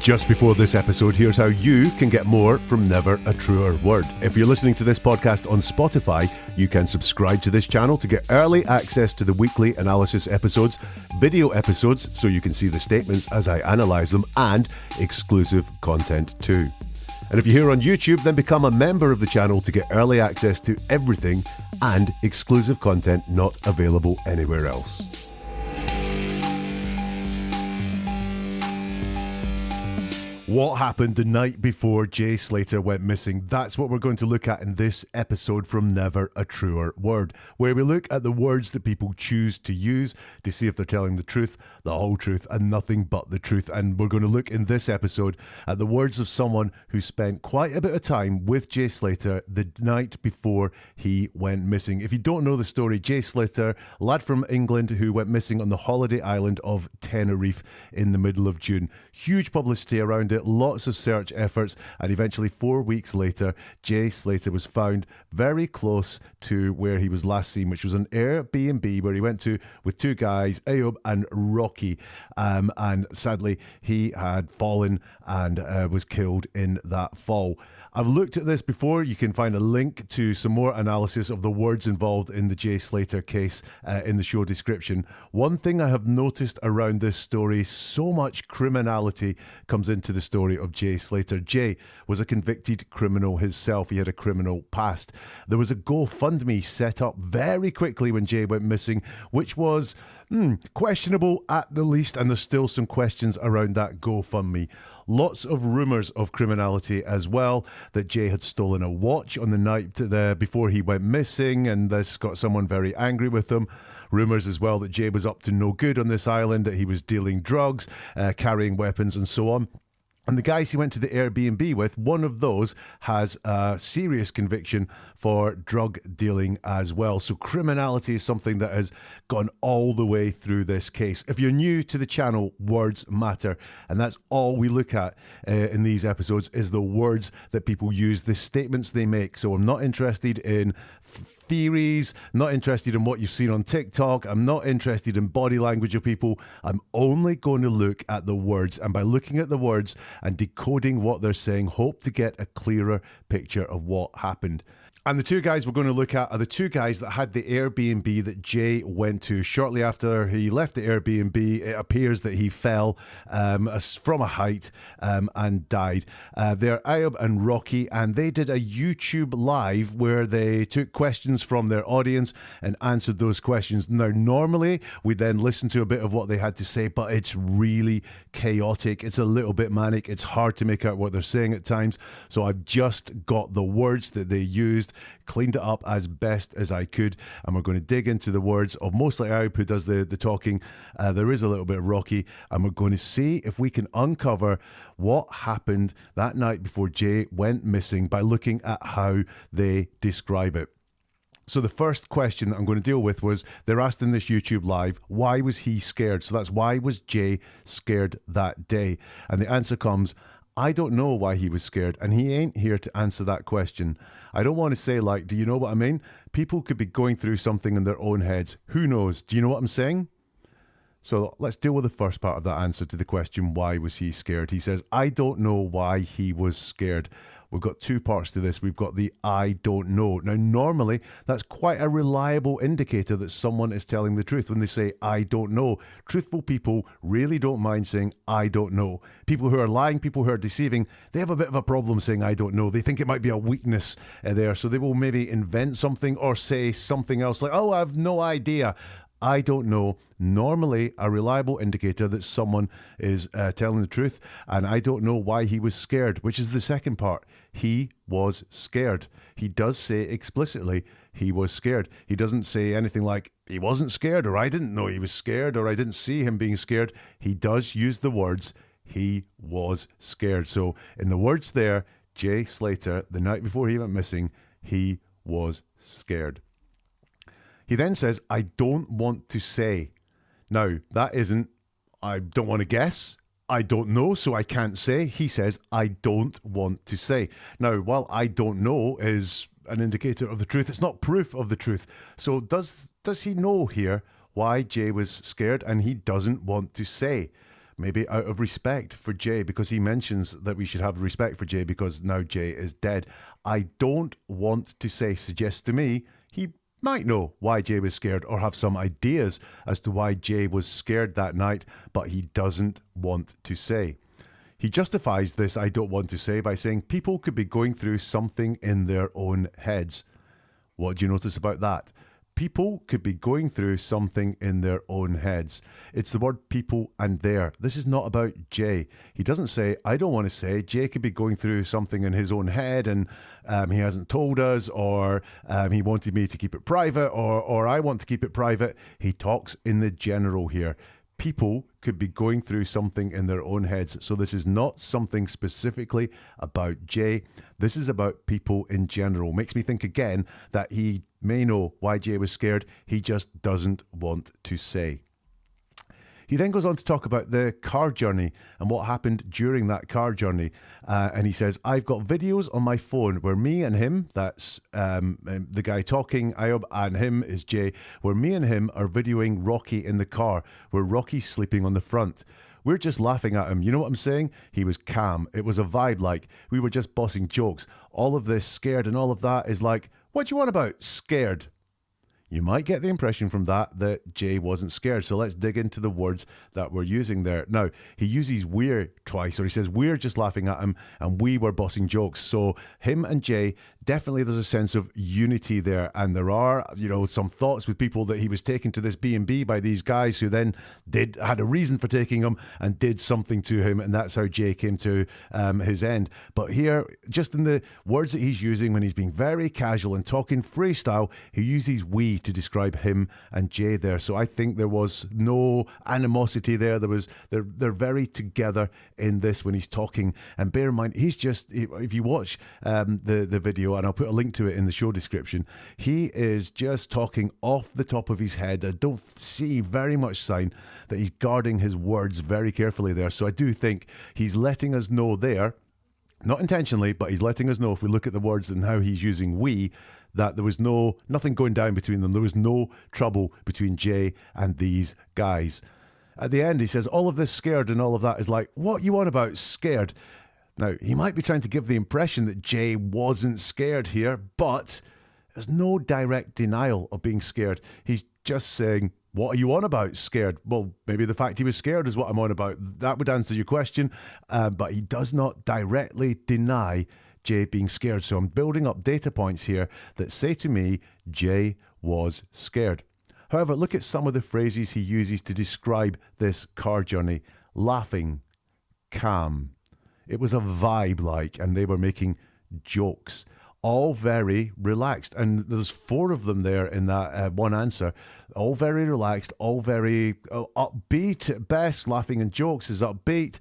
Just before this episode, here's how you can get more from Never a Truer Word. If you're listening to this podcast on Spotify, you can subscribe to this channel to get early access to the weekly analysis episodes, video episodes so you can see the statements as I analyse them, and exclusive content too. And if you're here on YouTube, then become a member of the channel to get early access to everything and exclusive content not available anywhere else. What happened the night before Jay Slater went missing? That's what we're going to look at in this episode from Never a Truer Word, where we look at the words that people choose to use to see if they're telling the truth, the whole truth, and nothing but the truth. And we're going to look in this episode at the words of someone who spent quite a bit of time with Jay Slater the night before he went missing. If you don't know the story, Jay Slater, lad from England who went missing on the holiday island of Tenerife in the middle of June. Huge publicity around it. Lots of search efforts, and eventually 4 weeks later, Jay Slater was found very close to where he was last seen, which was an Airbnb where he went to with two guys, Ayub and Rocky, and sadly he had fallen and was killed in that fall. I've looked at this before. You can find a link to some more analysis of the words involved in the Jay Slater case in the show description. One thing I have noticed around this story, so much criminality comes into the story of Jay Slater. Jay was a convicted criminal himself. He had a criminal past. There was a GoFundMe set up very quickly when Jay went missing, which was questionable at the least, and there's still some questions around that GoFundMe. Lots of rumours of criminality as well, that Jay had stolen a watch on the night before he went missing, and this got someone very angry with him. Rumours as well that Jay was up to no good on this island, that he was dealing drugs, carrying weapons and so on. And the guys he went to the Airbnb with, one of those has a serious conviction for drug dealing as well. So criminality is something that has gone all the way through this case. If you're new to the channel, words matter. And that's all we look at in these episodes is the words that people use, the statements they make. So I'm not interested in theories, not interested in what you've seen on TikTok. I'm not interested in body language of people. I'm only going to look at the words, and by looking at the words and decoding what they're saying, hope to get a clearer picture of what happened. And the two guys we're going to look at are the two guys that had the Airbnb that Jay went to. Shortly after he left the Airbnb, it appears that he fell from a height and died. They're Ayub and Rocky, and they did a YouTube live where they took questions from their audience and answered those questions. Now, normally we then listen to a bit of what they had to say, but it's really chaotic. It's a little bit manic. It's hard to make out what they're saying at times. So I've just got the words that they used, cleaned it up as best as I could, and we're going to dig into the words of mostly Ayub, who does the talking. There is a little bit of Rocky, and we're going to see if we can uncover what happened that night before Jay went missing by looking at how they describe it. So the first question that I'm going to deal with was, they're asked in this YouTube live, why was he scared? So that's, why was Jay scared that day? And the answer comes, I don't know why he was scared, and he ain't here to answer that question. I don't want to say, like, do you know what I mean? People could be going through something in their own heads. Who knows? Do you know what I'm saying? So let's deal with the first part of that answer to the question, why was he scared? He says, I don't know why he was scared. We've got two parts to this. We've got the I don't know. Now, normally, that's quite a reliable indicator that someone is telling the truth when they say, I don't know. Truthful people really don't mind saying, I don't know. People who are lying, people who are deceiving, they have a bit of a problem saying, I don't know. They think it might be a weakness there. So they will maybe invent something or say something else like, oh, I have no idea. I don't know, normally a reliable indicator that someone is telling the truth, and I don't know why he was scared, which is the second part. He was scared. He does say explicitly he was scared. He doesn't say anything like he wasn't scared, or I didn't know he was scared, or I didn't see him being scared. He does use the words he was scared. So in the words there, Jay Slater, the night before he went missing, he was scared. He then says, I don't want to say. Now, that isn't, I don't want to guess. I don't know, so I can't say. He says, I don't want to say. Now, while I don't know is an indicator of the truth, it's not proof of the truth. So does he know here why Jay was scared and he doesn't want to say? maybe out of respect for Jay, because he mentions that we should have respect for Jay because now Jay is dead. I don't want to say suggests to me he might know why Jay was scared or have some ideas as to why Jay was scared that night, but he doesn't want to say. He justifies this I don't want to say by saying people could be going through something in their own heads. What do you notice about that? People could be going through something in their own heads. It's the word people and there. This is not about Jay. He doesn't say, I don't want to say. Jay could be going through something in his own head and he hasn't told us, or he wanted me to keep it private, or I want to keep it private. He talks in the general here. People could be going through something in their own heads. So this is not something specifically about Jay. This is about people in general. Makes me think again that he may know why Jay was scared. He just doesn't want to say. He then goes on to talk about the car journey and what happened during that car journey. And he says, I've got videos on my phone where me and him, that's the guy talking, Ayub, and him is Jay, where me and him are videoing Rocky in the car, where Rocky's sleeping on the front. We're just laughing at him. You know what I'm saying? He was calm. It was a vibe like we were just bossing jokes. All of this scared and all of that is like, what do you want about scared? You might get the impression from that Jay wasn't scared. So let's dig into the words that we're using there. Now, he uses we're twice, or he says we're just laughing at him and we were bossing jokes. So him and Jay, definitely there's a sense of unity there. And there are, some thoughts with people that he was taken to this B&B by these guys who then had a reason for taking him and did something to him. And that's how Jay came to his end. But here, just in the words that he's using when he's being very casual and talking freestyle, he uses we to describe him and Jay there. So I think there was no animosity there. They're very together in this when he's talking. And bear in mind, he's just, if you watch the video, and I'll put a link to it in the show description, he is just talking off the top of his head. I don't see very much sign that he's guarding his words very carefully there. So I do think he's letting us know there, not intentionally, but he's letting us know if we look at the words and how he's using we, that there was nothing going down between them. There was no trouble between Jay and these guys. At the end, he says, all of this scared and all of that is like, what you on about scared? Now, he might be trying to give the impression that Jay wasn't scared here, but there's no direct denial of being scared. He's just saying, what are you on about scared? Well, maybe the fact he was scared is what I'm on about. That would answer your question, but he does not directly deny Jay being scared. So I'm building up data points here that say to me, Jay was scared. However, look at some of the phrases he uses to describe this car journey. Laughing, calm. It was a vibe like, and they were making jokes. All very relaxed. And there's 4 of them there in that one answer. All very relaxed, all very upbeat at best. Laughing and jokes is upbeat.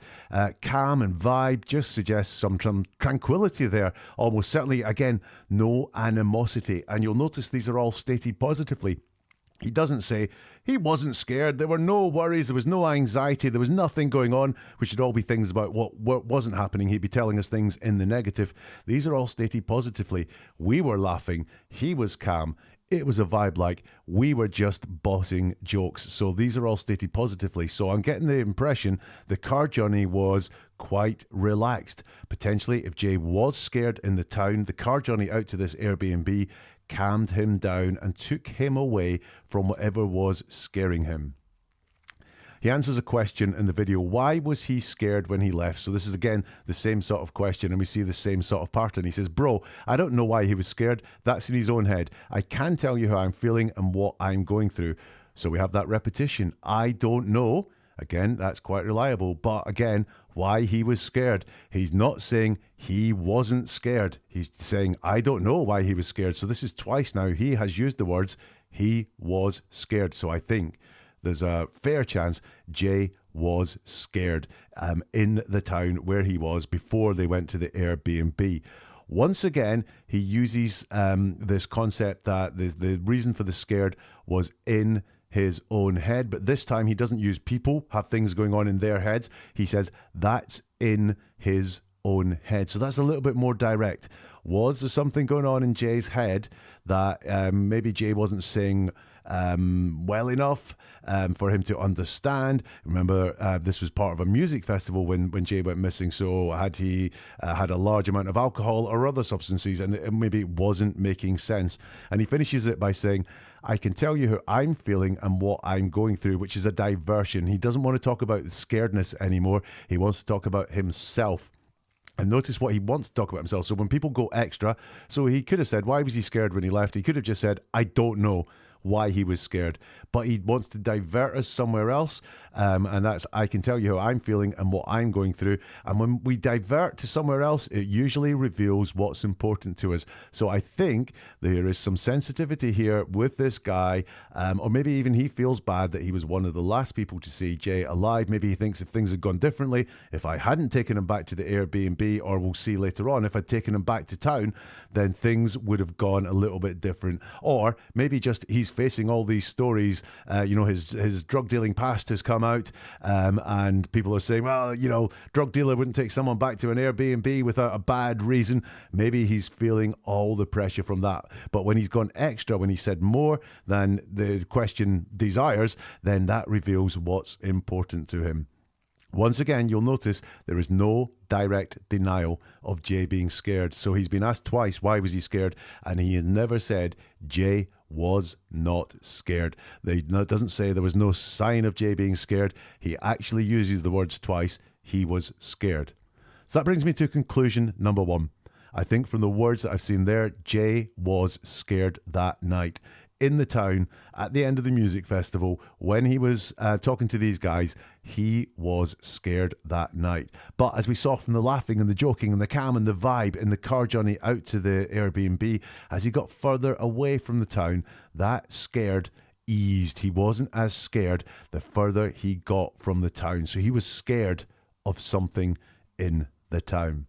Calm and vibe just suggests some tranquility there. Almost certainly, again, no animosity. And you'll notice these are all stated positively. He doesn't say he wasn't scared. There were no worries. There was no anxiety. There was nothing going on, which would all be things about what wasn't happening. He'd be telling us things in the negative. These are all stated positively. We were laughing. He was calm. It was a vibe like we were just bossing jokes. So these are all stated positively. So I'm getting the impression the car journey was quite relaxed. Potentially, if Jay was scared in the town, the car journey out to this Airbnb calmed him down and took him away from whatever was scaring him. He answers a question in the video. Why was he scared when he left? So this is again the same sort of question, and we see the same sort of pattern. He says, bro, I don't know why he was scared. That's in his own head. I can tell you how I'm feeling and what I'm going through. So we have that repetition. I don't know. Again, that's quite reliable. But again, why he was scared. He's not saying he wasn't scared. He's saying, I don't know why he was scared. So this is twice now he has used the words, he was scared. So I think there's a fair chance Jay was scared in the town where he was before they went to the Airbnb. Once again, he uses this concept that the reason for the scared was in his own head, but this time he doesn't use people have things going on in their heads. He says that's in his own head. So that's a little bit more direct. Was there something going on in Jay's head that maybe Jay wasn't saying well enough for him to understand. Remember, this was part of a music festival when Jay went missing. So had he had a large amount of alcohol or other substances, and maybe it wasn't making sense. And he finishes it by saying, I can tell you how I'm feeling and what I'm going through, which is a diversion. He doesn't want to talk about scaredness anymore. He wants to talk about himself. And notice what he wants to talk about himself. So when people go extra, so he could have said, why was he scared when he left? He could have just said, I don't know why he was scared. But he wants to divert us somewhere else. And that's, I can tell you how I'm feeling and what I'm going through. And when we divert to somewhere else, it usually reveals what's important to us. So I think there is some sensitivity here with this guy, or maybe even he feels bad that he was one of the last people to see Jay alive. Maybe he thinks if things had gone differently, if I hadn't taken him back to the Airbnb, or we'll see later on, if I'd taken him back to town, then things would have gone a little bit different. Or maybe just he's facing all these stories, his drug dealing past has come out, and people are saying, well, drug dealer wouldn't take someone back to an Airbnb without a bad reason. Maybe he's feeling all the pressure from that. But when he's gone extra, when he said more than the question desires, then that reveals what's important to him. Once again, you'll notice there is no direct denial of Jay being scared. So he's been asked twice, why was he scared? And he has never said Jay was not scared. It doesn't say there was no sign of Jay being scared. He actually uses the words twice. He was scared. So that brings me to conclusion number one. I think from the words that I've seen there, Jay was scared that night in the town at the end of the music festival. When he was talking to these guys, he was scared that night. But as we saw from the laughing and the joking and the calm and the vibe in the car journey out to the Airbnb, as he got further away from the town, that scared eased. He wasn't as scared the further he got from the town. So he was scared of something in the town.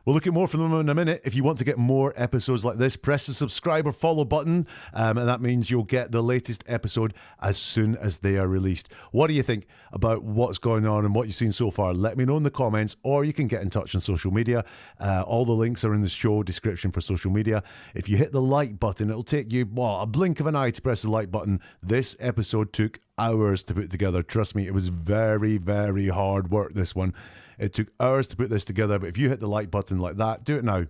We'll look at more from them in a minute. If you want to get more episodes like this, press the subscribe or follow button, and that means you'll get the latest episode as soon as they are released. What do you think about what's going on and what you've seen so far? Let me know in the comments, or you can get in touch on social media. All the links are in the show description for social media. If you hit the like button, it'll take you a blink of an eye to press the like button. This episode took hours to put together. Trust me, it was very, very hard work, this one. It took hours to put this together, but if you hit the like button like that, do it now.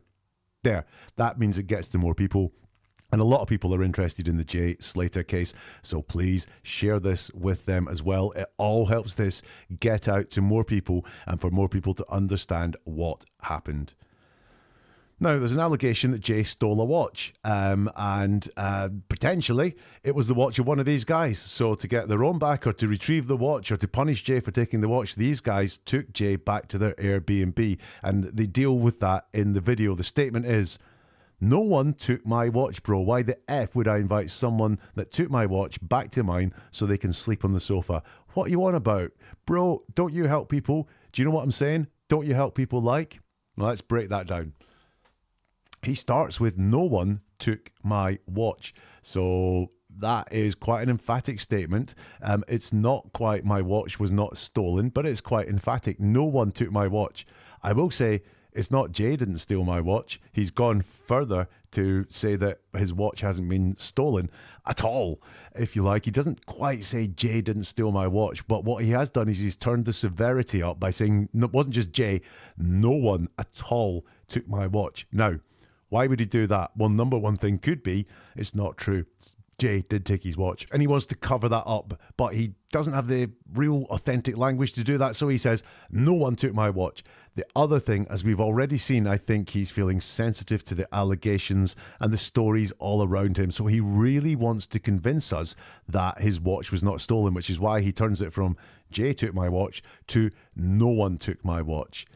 There. That means it gets to more people. And a lot of people are interested in the Jay Slater case, so please share this with them as well. It all helps this get out to more people and for more people to understand what happened. Now, there's an allegation that Jay stole a watch, and potentially it was the watch of one of these guys. So to get their own back, or to retrieve the watch, or to punish Jay for taking the watch, these guys took Jay back to their Airbnb, and they deal with that in the video. The statement is, no one took my watch, bro. Why the F would I invite someone that took my watch back to mine so they can sleep on the sofa? What are you on about? Bro, don't you help people? Do you know what I'm saying? Don't you help people like? Well, let's break that down. He starts with, no one took my watch. So that is quite an emphatic statement. It's not quite, my watch was not stolen, but it's quite emphatic. No one took my watch. I will say, it's not Jay didn't steal my watch. He's gone further to say that his watch hasn't been stolen at all, if you like. He doesn't quite say Jay didn't steal my watch, but what he has done is he's turned the severity up by saying it wasn't just Jay, no one at all took my watch. Now, why would he do that? Well, number one thing could be it's not true. Jay did take his watch, and he wants to cover that up, but he doesn't have the real authentic language to do that, so he says, no one took my watch. The other thing, as we've already seen, I think he's feeling sensitive to the allegations and the stories all around him, so he really wants to convince us that his watch was not stolen, which is why he turns it from Jay took my watch to no one took my watch.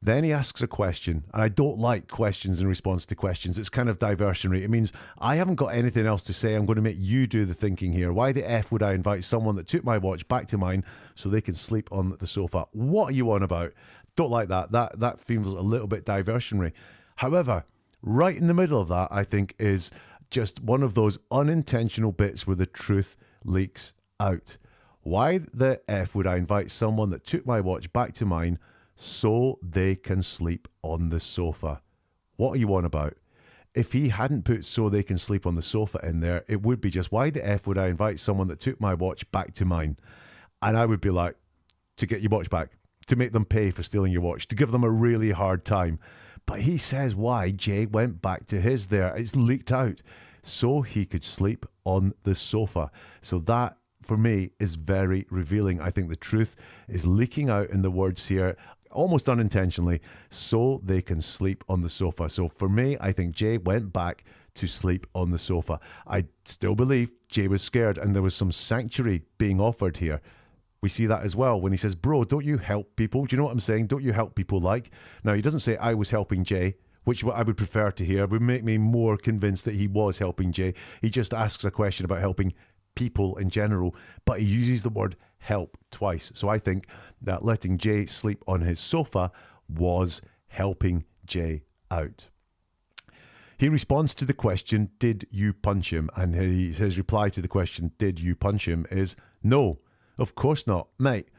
Then he asks a question, and I don't like questions in response to questions. It's kind of diversionary. It means I haven't got anything else to say. I'm going to make you do the thinking here. Why the F would I invite someone that took my watch back to mine so they can sleep on the sofa? What are you on about? Don't like that. That feels a little bit diversionary. However, right in the middle of that, I think, is just one of those unintentional bits where the truth leaks out. Why the F would I invite someone that took my watch back to mine so they can sleep on the sofa? What are you on about? If he hadn't put so they can sleep on the sofa in there, it would be just, why the F would I invite someone that took my watch back to mine? And I would be like, to get your watch back, to make them pay for stealing your watch, to give them a really hard time. But he says why Jay went back to his there. It's leaked out. So he could sleep on the sofa. So that, for me, is very revealing. I think the truth is leaking out in the words here, almost unintentionally, so they can sleep on the sofa. So for me, I think Jay went back to sleep on the sofa. I still believe Jay was scared and there was some sanctuary being offered here. We see that as well when he says, bro, don't you help people? Do you know what I'm saying? Don't you help people like? Now, he doesn't say I was helping Jay, which I would prefer to hear, would make me more convinced that he was helping Jay. He just asks a question about helping people in general, but he uses the word help twice. So I think that letting Jay sleep on his sofa was helping Jay out. He responds to the question, did you punch him? And his reply to the question, did you punch him, is no, of course not. Mate,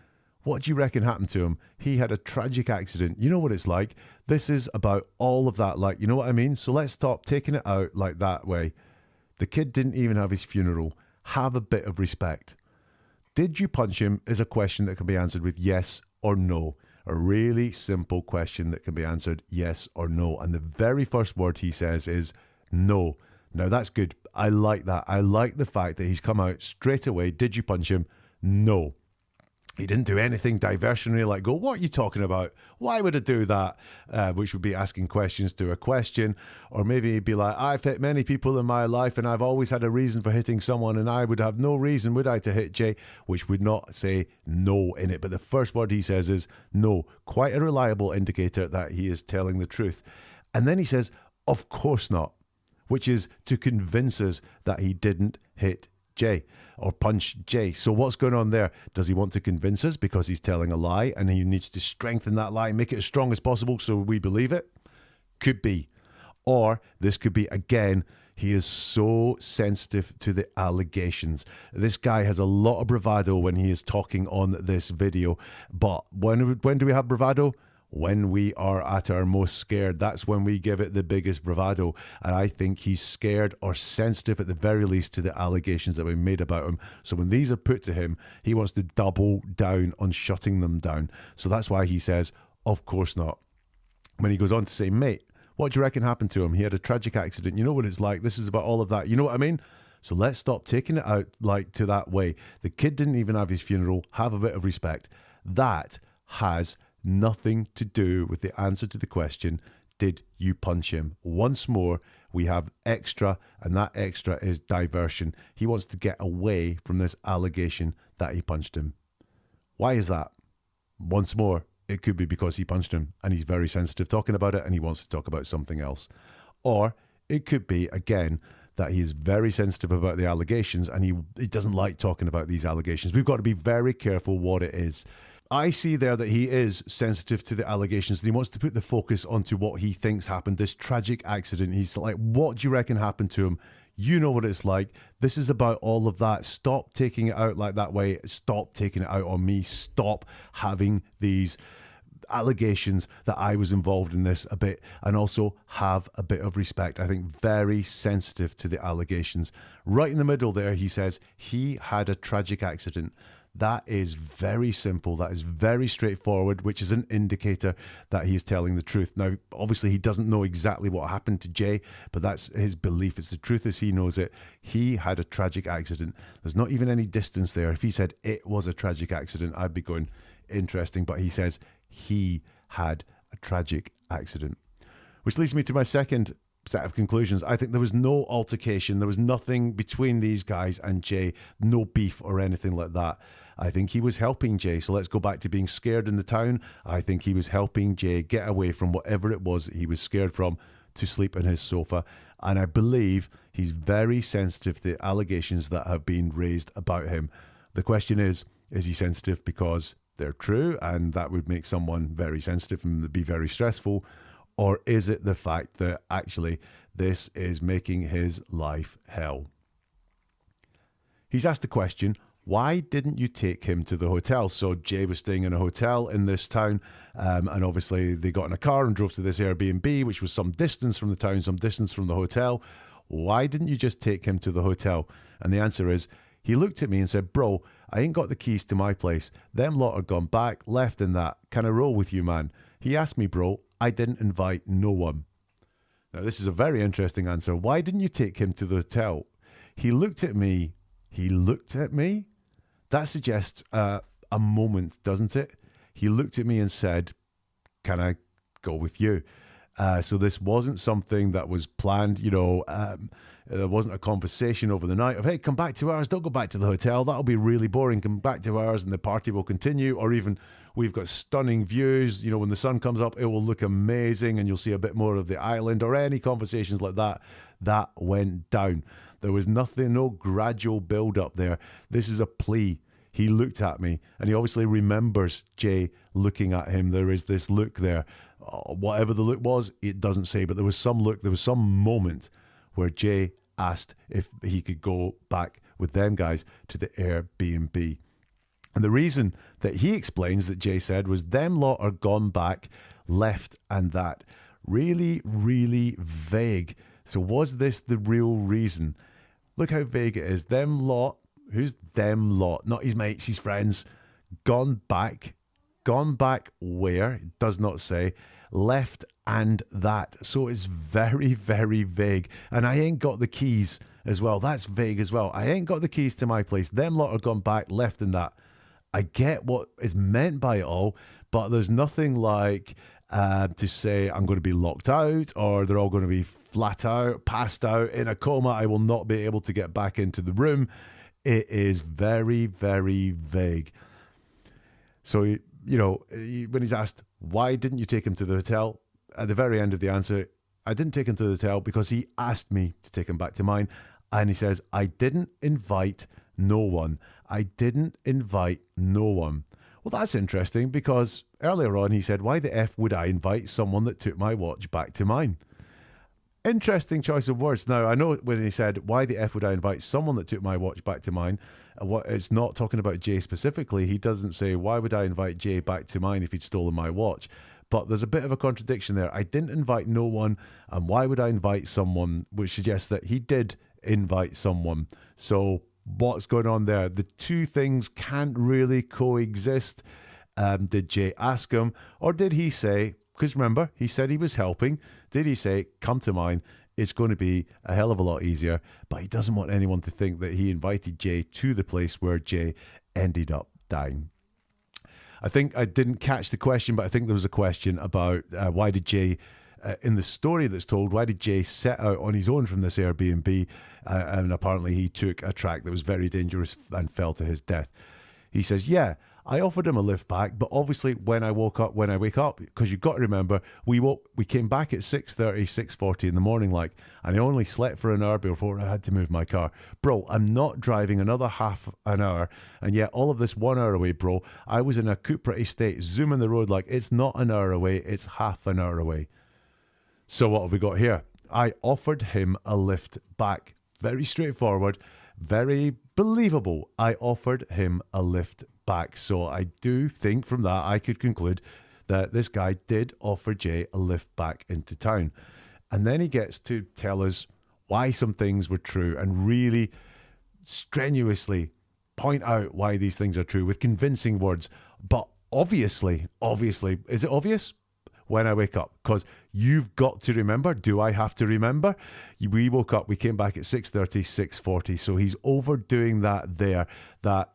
what do you reckon happened to him? He had a tragic accident. You know what it's like. This is about all of that. Like, you know what I mean? So let's stop taking it out like that way. The kid didn't even have his funeral. Have a bit of respect. Did you punch him is a question that can be answered with yes or no. A really simple question that can be answered yes or no. And the very first word he says is no. Now that's good. I like that. I like the fact that he's come out straight away. Did you punch him? No. He didn't do anything diversionary like go, what are you talking about? Why would I do that? Which would be asking questions to a question. Or maybe he'd be like, I've hit many people in my life and I've always had a reason for hitting someone and I would have no reason, would I, to hit Jay? Which would not say no in it. But the first word he says is no. Quite a reliable indicator that he is telling the truth. And then he says, of course not. Which is to convince us that he didn't hit Jay or punch Jay. So what's going on there? Does he want to convince us because he's telling a lie and he needs to strengthen that lie, make it as strong as possible so we believe it? Could be. Or this could be, again, he is so sensitive to the allegations. This guy has a lot of bravado when he is talking on this video. But when do we have bravado? When we are at our most scared. That's when we give it the biggest bravado. And I think he's scared or sensitive at the very least to the allegations that were made about him. So when these are put to him, he wants to double down on shutting them down. So that's why he says, of course not. When he goes on to say, mate, what do you reckon happened to him? He had a tragic accident. You know what it's like. This is about all of that. You know what I mean? So let's stop taking it out like to that way. The kid didn't even have his funeral. Have a bit of respect. That has nothing to do with the answer to the question, did you punch him? Once more, we have extra, and that extra is diversion. He wants to get away from this allegation that he punched him. Why is that? Once more, it could be because he punched him and he's very sensitive talking about it and he wants to talk about something else. Or it could be, again, that he is very sensitive about the allegations and he doesn't like talking about these allegations. We've got to be very careful what it is. I see there that he is sensitive to the allegations and he wants to put the focus onto what he thinks happened, this tragic accident. He's like, what do you reckon happened to him? You know what it's like. This is about all of that. Stop taking it out like that way. Stop taking it out on me. Stop having these allegations that I was involved in this a bit, and also have a bit of respect. I think very sensitive to the allegations. Right in the middle there, he says he had a tragic accident. That is very simple. That is very straightforward, which is an indicator that he is telling the truth. Now, obviously, he doesn't know exactly what happened to Jay, but that's his belief. It's the truth as he knows it. He had a tragic accident. There's not even any distance there. If he said it was a tragic accident, I'd be going, interesting. But he says he had a tragic accident. Which leads me to my second set of conclusions. I think there was no altercation. There was nothing between these guys and Jay. No beef or anything like that. I think he was helping Jay. So let's go back to being scared in the town. I think he was helping Jay get away from whatever it was that he was scared from to sleep on his sofa. And I believe he's very sensitive to the allegations that have been raised about him. The question is he sensitive because they're true and that would make someone very sensitive and be very stressful? Or is it the fact that actually this is making his life hell? He's asked the question, why didn't you take him to the hotel? So Jay was staying in a hotel in this town, and obviously they got in a car and drove to this Airbnb, which was some distance from the town, some distance from the hotel. Why didn't you just take him to the hotel? And the answer is, he looked at me and said, bro, I ain't got the keys to my place. Them lot are gone back, left in that. Can I roll with you, man? He asked me, bro, I didn't invite no one. Now, this is a very interesting answer. Why didn't you take him to the hotel? He looked at me. He looked at me? That suggests a moment, doesn't it? He looked at me and said, can I go with you? So this wasn't something that was planned, there wasn't a conversation over the night of, hey, come back to ours, don't go back to the hotel, that'll be really boring, come back to ours and the party will continue, or even we've got stunning views, when the sun comes up, it will look amazing and you'll see a bit more of the island, or any conversations like that. That went down. There was nothing, no gradual build up there. This is a plea. He looked at me and he obviously remembers Jay looking at him. There is this look there. Whatever the look was, it doesn't say, but there was some look, there was some moment where Jay asked if he could go back with them guys to the Airbnb. And the reason that he explains that Jay said was them lot are gone back, left and that. Really, really vague. So was this the real reason? Look how vague it is. Them lot, who's them lot? Not his mates, his friends. Gone back. Gone back where? It does not say. Left and that. So it's very, very vague. And I ain't got the keys as well. That's vague as well. I ain't got the keys to my place. Them lot are gone back, left and that. I get what is meant by it all, but there's nothing like to say I'm going to be locked out, or they're all going to be flat out, passed out, in a coma. I will not be able to get back into the room. It is very, very vague. So, when he's asked, why didn't you take him to the hotel? At the very end of the answer, I didn't take him to the hotel because he asked me to take him back to mine. And he says, I didn't invite no one. I didn't invite no one. Well, that's interesting because earlier on he said, why the F would I invite someone that took my watch back to mine? Interesting choice of words. Now, I know when he said, why the F would I invite someone that took my watch back to mine, it's not talking about Jay specifically. He doesn't say, why would I invite Jay back to mine if he'd stolen my watch? But there's a bit of a contradiction there. I didn't invite no one, and why would I invite someone, which suggests that he did invite someone. So what's going on there? The two things can't really coexist. Did Jay ask him, or did he say, because remember, he said he was helping, did he say, come to mine, it's going to be a hell of a lot easier, but he doesn't want anyone to think that he invited Jay to the place where Jay ended up dying. I think I didn't catch the question, but I think there was a question about why did Jay, in the story that's told, why did Jay set out on his own from this Airbnb, and apparently he took a track that was very dangerous and fell to his death. He says, yeah, I offered him a lift back, but obviously when I wake up, because you've got to remember, we came back at 6:30, 6:40 in the morning, and I only slept for an hour before I had to move my car. Bro, I'm not driving another half an hour, and yet all of this 1 hour away, bro. I was in a Cupra state, zooming the road like it's not an hour away, it's half an hour away. So what have we got here? I offered him a lift back. Very straightforward, very believable. I offered him a lift back. So I do think from that I could conclude that this guy did offer Jay a lift back into town. And then he gets to tell us why some things were true and really strenuously point out why these things are true with convincing words. But obviously, is it obvious? When I wake up, because you've got to remember, do I have to remember? We woke up, we came back at 6:30, 6:40, so he's overdoing that there, that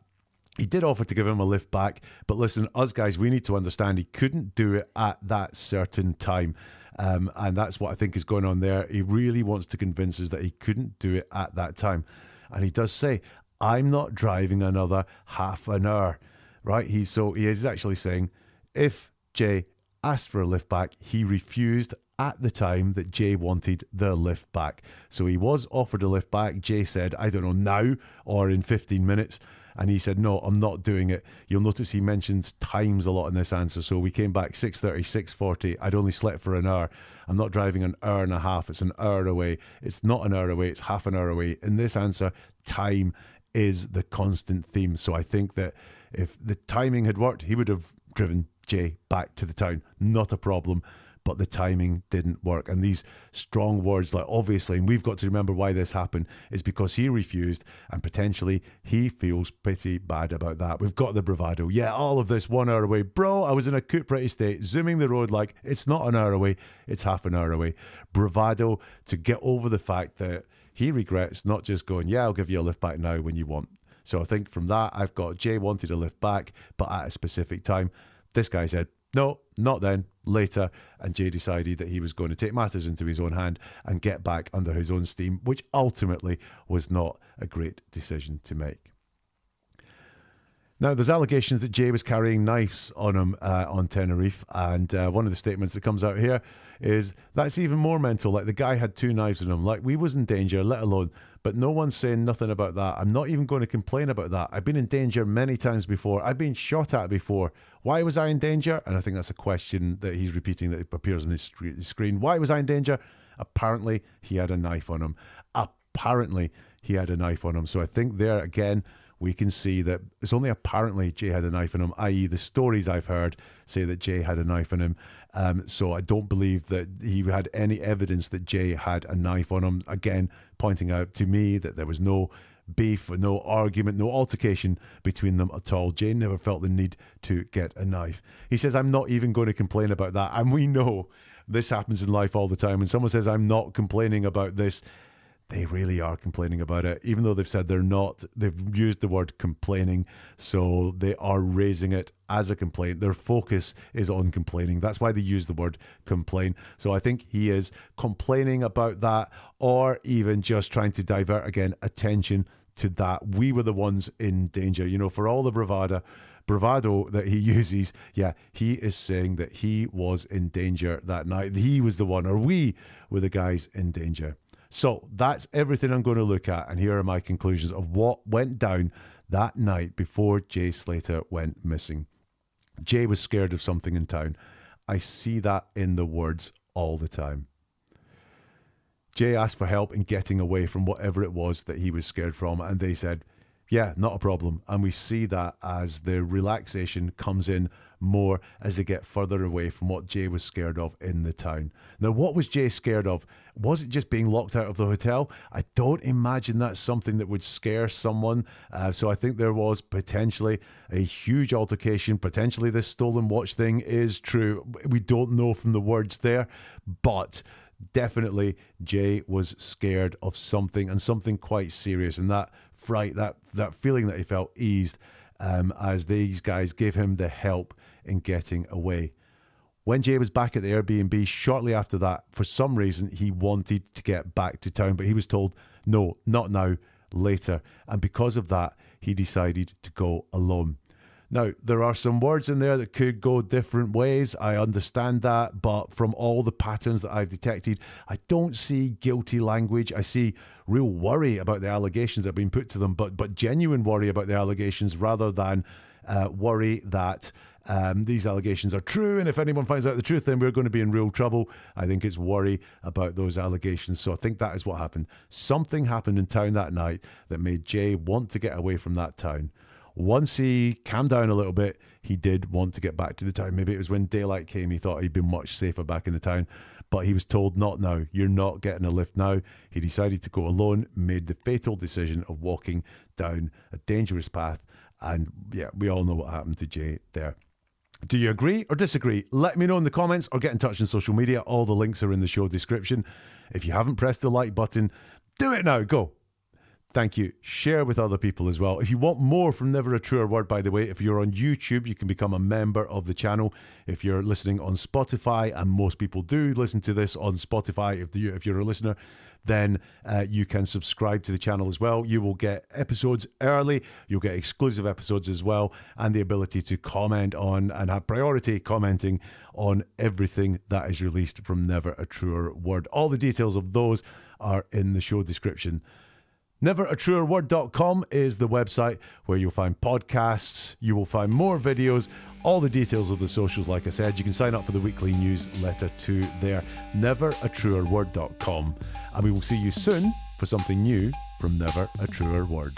he did offer to give him a lift back, but listen, us guys, we need to understand he couldn't do it at that certain time, and that's what I think is going on there. He really wants to convince us that he couldn't do it at that time, and he does say, I'm not driving another half an hour, right? He is actually saying, if Jay asked for a lift back, he refused at the time that Jay wanted the lift back. So he was offered a lift back. Jay said, I don't know, now or in 15 minutes. And he said, no, I'm not doing it. You'll notice he mentions times a lot in this answer. So we came back 6:30, 6:40. I'd only slept for an hour. I'm not driving an hour and a half. It's an hour away. It's not an hour away. It's half an hour away. In this answer, time is the constant theme. So I think that if the timing had worked, he would have driven Jay back to the town. Not a problem. But the timing didn't work. And these strong words, like obviously, and we've got to remember why this happened, is because he refused, and potentially he feels pretty bad about that. We've got the bravado. Yeah, all of this 1 hour away. Bro, I was in a coot pretty state, zooming the road like it's not an hour away, it's half an hour away. Bravado to get over the fact that he regrets not just going, yeah, I'll give you a lift back now when you want. So I think from that, I've got Jay wanted a lift back, but at a specific time. This guy said, no, not then, later, and Jay decided that he was going to take matters into his own hand and get back under his own steam, which ultimately was not a great decision to make. Now, there's allegations that Jay was carrying knives on him on Tenerife, and one of the statements that comes out here is that's even more mental. Like, the guy had 2 knives on him. Like, we was in danger, let alone, but no one's saying nothing about that. I'm not even going to complain about that. I've been in danger many times before. I've been shot at before. Why was I in danger? And I think that's a question that he's repeating that appears on his screen. Why was I in danger? Apparently, he had a knife on him. Apparently, he had a knife on him. So I think there, again, we can see that it's only apparently Jay had a knife on him, i.e. the stories I've heard say that Jay had a knife on him. So I don't believe that he had any evidence that Jay had a knife on him. Again, pointing out to me that there was no beef, no argument, no altercation between them at all. Jay never felt the need to get a knife. He says, I'm not even going to complain about that. And we know this happens in life all the time. When someone says, I'm not complaining about this, they really are complaining about it, even though they've said they're not. They've used the word complaining, so they are raising it as a complaint. Their focus is on complaining. That's why they use the word complain. So I think he is complaining about that, or even just trying to divert, again, attention to that. We were the ones in danger. You know, for all the bravado that he uses, yeah, he is saying that he was in danger that night. He was the one, or we were the guys in danger. So that's everything I'm going to look at, and here are my conclusions of what went down that night before Jay Slater went missing. Jay was scared of something in town. I see that in the words all the time. Jay asked for help in getting away from whatever it was that he was scared from, and they said, yeah, not a problem. And we see that as the relaxation comes in more as they get further away from what Jay was scared of in the town. Now, what was Jay scared of? Was it just being locked out of the hotel? I don't imagine that's something that would scare someone. So I think there was potentially a huge altercation. Potentially this stolen watch thing is true. We don't know from the words there, but definitely Jay was scared of something, and something quite serious, and that fright, that feeling that he felt eased as these guys gave him the help in getting away. When Jay was back at the Airbnb shortly after that, for some reason he wanted to get back to town, but he was told, no, not now, later. And because of that, he decided to go alone. Now, there are some words in there that could go different ways. I understand that, but from all the patterns that I've detected, I don't see guilty language. I see real worry about the allegations that have been put to them, but genuine worry about the allegations rather than worry that these allegations are true, and if anyone finds out the truth, then we're going to be in real trouble. I think it's worry about those allegations. So I think that is what happened. Something happened in town that night that made Jay want to get away from that town. Once he calmed down a little bit, he did want to get back to the town. Maybe it was when daylight came, he thought he'd been much safer back in the town, but he was told, not now, you're not getting a lift now. He decided to go alone, made the fatal decision of walking down a dangerous path, and yeah, we all know what happened to Jay there. Do you agree or disagree? Let me know in the comments or get in touch on social media. All the links are in the show description. If you haven't pressed the like button, do it now. Go. Thank you. Share with other people as well. If you want more from Never a Truer Word, by the way, if you're on YouTube, you can become a member of the channel. If you're listening on Spotify, and most people do listen to this on Spotify, if you're a listener, then you can subscribe to the channel as well. You will get episodes early. You'll get exclusive episodes as well, and the ability to comment on and have priority commenting on everything that is released from Never a Truer Word. All the details of those are in the show description. NeverAtruerWord.com is the website where you'll find podcasts, you will find more videos, all the details of the socials. Like I said, you can sign up for the weekly newsletter too there. NeverAtruerWord.com, and we will see you soon for something new from Never a Truer Word.